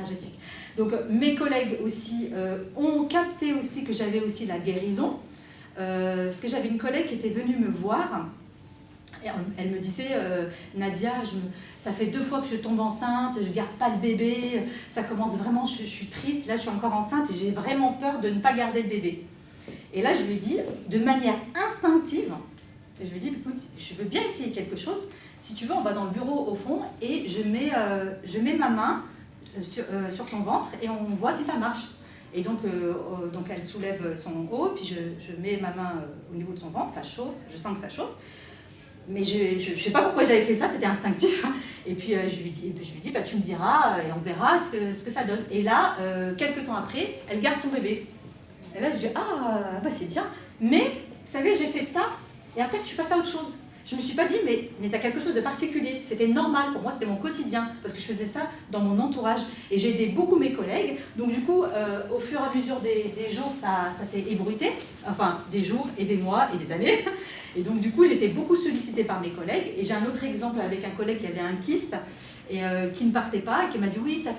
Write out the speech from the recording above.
énergétique. Donc mes collègues aussi ont capté aussi que j'avais aussi la guérison, parce que j'avais une collègue qui était venue me voir, et elle me disait Nadia, ça fait 2 fois que je tombe enceinte, je ne garde pas le bébé, ça commence vraiment, je suis triste, là je suis encore enceinte et j'ai vraiment peur de ne pas garder le bébé. Et là je lui dis, de manière instinctive, je lui dis écoute, je veux bien essayer quelque chose, si tu veux on va dans le bureau au fond et je mets ma main sur ton ventre et on voit si ça marche. Et donc elle soulève son haut, puis je mets ma main au niveau de son ventre, ça chauffe, je sens que ça chauffe. Mais je ne sais pas pourquoi j'avais fait ça, c'était instinctif. Et puis je lui dis bah, tu me diras et on verra ce que ça donne. Et là, quelques temps après, elle garde son bébé. Et là je dis ah bah c'est bien. Mais vous savez, j'ai fait ça et après je suis passée à autre chose. Je ne me suis pas dit mais tu as quelque chose de particulier. C'était normal, pour moi c'était mon quotidien, parce que je faisais ça dans mon entourage. Et j'ai aidé beaucoup mes collègues. Donc du coup, au fur et à mesure des jours, ça s'est ébruité. Enfin, des jours et des mois et des années. Et donc du coup, j'étais beaucoup sollicitée par mes collègues. Et j'ai un autre exemple avec un collègue qui avait un kyste et qui ne partait pas et qui m'a dit oui, ça